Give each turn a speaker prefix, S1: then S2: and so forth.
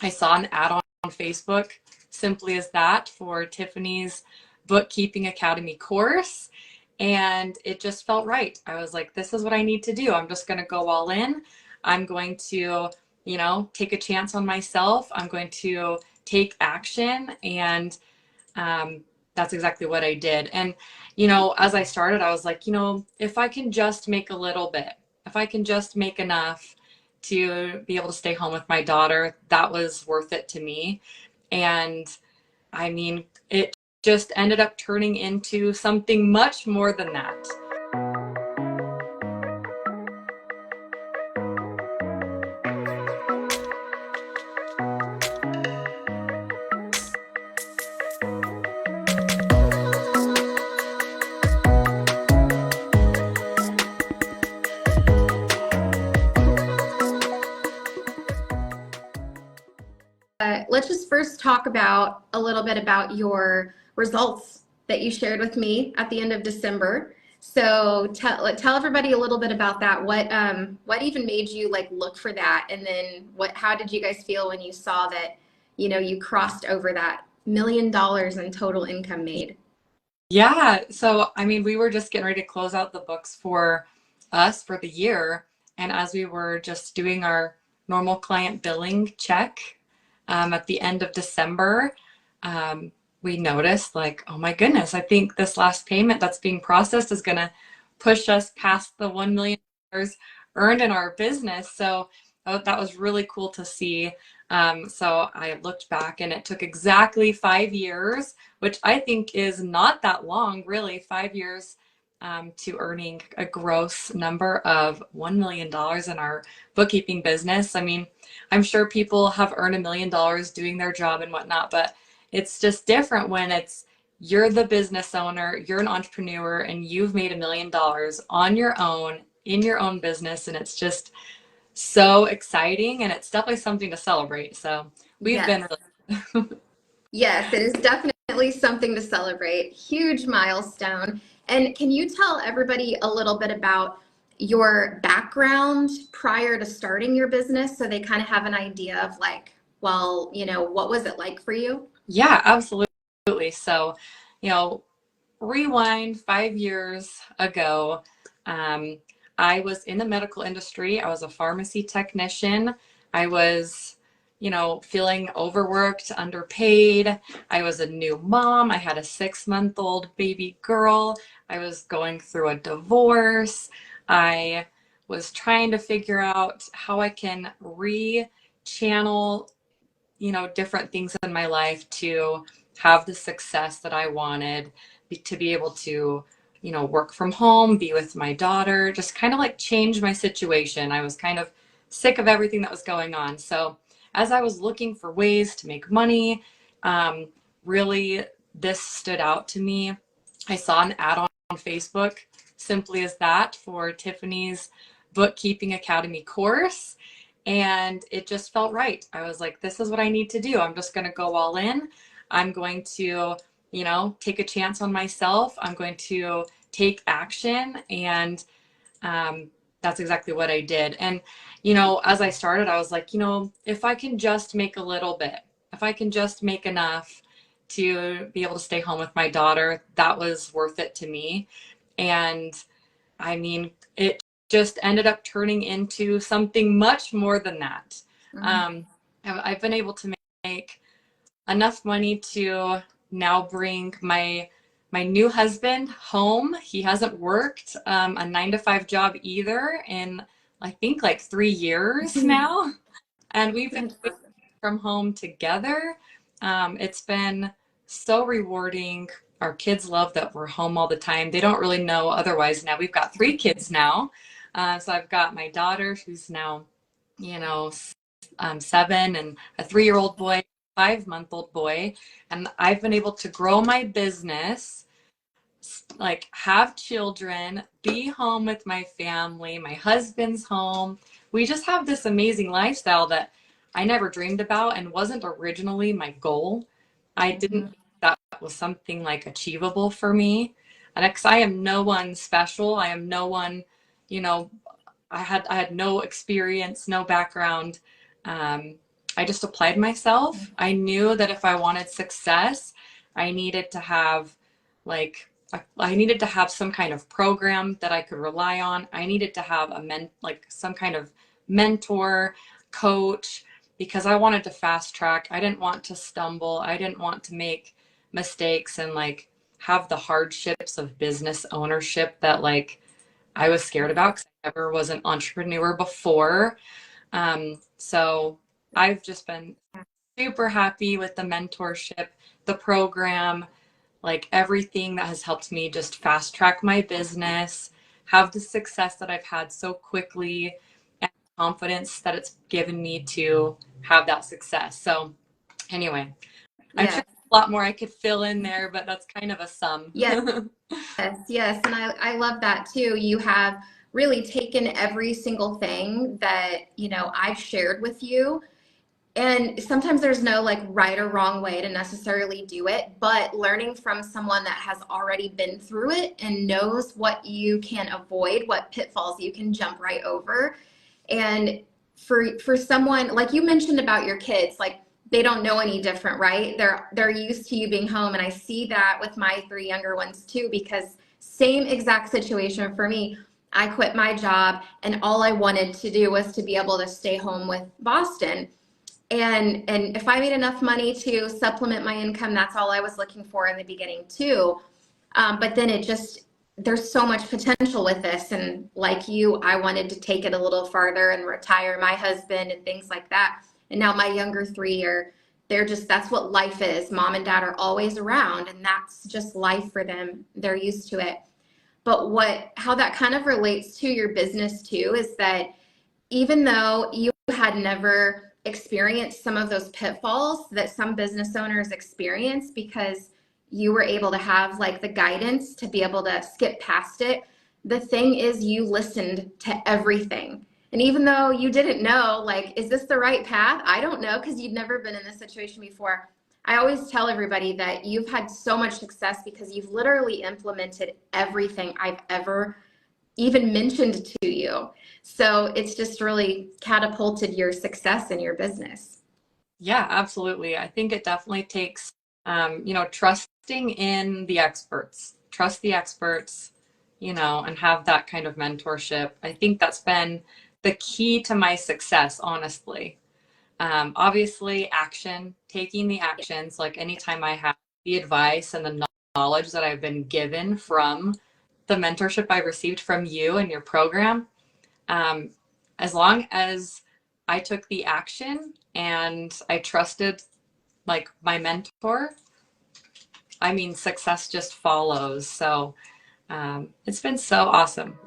S1: I saw an ad on Facebook, simply as that, for Tiffany's Bookkeeping Academy course. And it just felt right. I was like, this is what I need to do. I'm just going to go all in. I'm going to, take a chance on myself. I'm going to take action. And um, that's exactly what I did. And, as I started, I was like, if I can just make a little bit, if I can just make enough to be able to stay home with my daughter, that was worth it to me. And I mean, it just ended up turning into something much more than that.
S2: Let's just first talk about a little bit about your results that you shared with me at the end of December. So tell everybody a little bit about that. What even made you look for that, and then how did you guys feel when you saw that you crossed over that $1 million in total income made?
S1: Yeah. So, I mean, we were just getting ready to close out the books for us for the year. And as we were just doing our normal client billing check at the end of December, we noticed, like, oh my goodness, I think this last payment that's being processed is going to push us past the $1 million earned in our business. So that was really cool to see. So I looked back, and it took exactly 5 years, which I think is not that long, really, 5 years to earning a gross number of $1 million in our bookkeeping business. I mean, I'm sure people have earned $1 million doing their job and whatnot, but it's just different when you're the business owner, you're an entrepreneur, and you've made $1 million on your own in your own business. And it's just so exciting, and it's definitely something to celebrate. So we've
S2: Yes.
S1: been really
S2: Yes, it is definitely something to celebrate. Huge milestone. And can you tell everybody a little bit about your background prior to starting your business so they kind of have an idea of well, what was it like for you?
S1: Yeah, absolutely. So, you know, rewind 5 years ago, um, I was in the medical industry. I was a pharmacy technician. I was, feeling overworked, underpaid. I was a new mom. I had a 6-month-old baby girl. I was going through a divorce. I was trying to figure out how I can re-channel, different things in my life to have the success that I wanted, to be able to, work from home, be with my daughter, just kind of like change my situation. I was kind of sick of everything that was going on. So as I was looking for ways to make money, um, really this stood out to me. I saw an ad on Facebook, simply as that, for Tiffany's Bookkeeping Academy course. And it just felt right. I was like, this is what I need to do. I'm just going to go all in. I'm going to, take a chance on myself. I'm going to take action. And that's exactly what I did. And, as I started, I was like, if I can just make a little bit, if I can just make enough to be able to stay home with my daughter, that was worth it to me. And I mean, it just ended up turning into something much more than that.
S2: Mhm.
S1: Um, I've been able to make enough money to now bring my new husband home. He hasn't worked a 9 to 5 job either in, I think, like 3 years now, and we've been
S2: That's
S1: working
S2: awesome.
S1: from home together. It's been so rewarding. Our kids love that we're home all the time. They don't really know otherwise now. We've got 3 kids now. So I've got my daughter, who's now, you know, 7, and a 3-year-old boy, 5-month-old boy. And I've been able to grow my business, like have children, be home with my family. My husband's home. We just have this amazing lifestyle that I never dreamed about and wasn't originally my goal. I didn't
S2: Mhm.
S1: think that was something like achievable for me. And because I am no one special, I am no one, you know, I had no experience, no background. Um, I just applied myself. I knew that if I wanted success, I needed to have like I needed to have some kind of program that I could rely on. I needed to have like some kind of mentor, coach, because I wanted to fast track. I didn't want to stumble. I didn't want to make mistakes and like have the hardships of business ownership that like I was scared about because I never was an entrepreneur before. So I've just been super happy with the mentorship, the program, like everything that has helped me just fast track my business, have the success that I've had so quickly, and confidence that it's given me to have that success. So, anyway, I'm sure
S2: Yes.
S1: there's a lot more I could fill in there, but that's kind of a sum.
S2: Yes. Yes. And I love that too. You have really taken every single thing that, I've shared with you. And sometimes there's no like right or wrong way to necessarily do it, but learning from someone that has already been through it and knows what you can avoid, what pitfalls you can jump right over. And for someone like you mentioned about your kids, like they don't know any different, right? They're used to you being home, and I see that with my three younger ones too, because same exact situation for me. I quit my job and all I wanted to do was to be able to stay home with Boston. And if I made enough money to supplement my income, that's all I was looking for in the beginning too. But then there's so much potential with this. And like you, I wanted to take it a little farther and retire my husband and things like that. And now my younger three that's what life is. Mom and dad are always around, and that's just life for them. They're used to it. But how that kind of relates to your business too is that even though you had never experienced some of those pitfalls that some business owners experience, because you were able to have like the guidance to be able to skip past it, the thing is you listened to everything. And even though you didn't know, like, is this the right path? I don't know, because you've never been in this situation before. I always tell everybody that you've had so much success because you've literally implemented everything I've ever even mentioned to you. So it's just really catapulted your success in your business.
S1: Yeah, absolutely. I think it definitely takes, trusting in the experts, trust the experts, and have that kind of mentorship. I think that's been the key to my success, honestly. Obviously, taking the actions, like anytime I have the advice and the knowledge that I've been given from the mentorship I received from you and your program, um, as long as I took the action and I trusted like my mentor, I mean, success just follows. So it's been so awesome.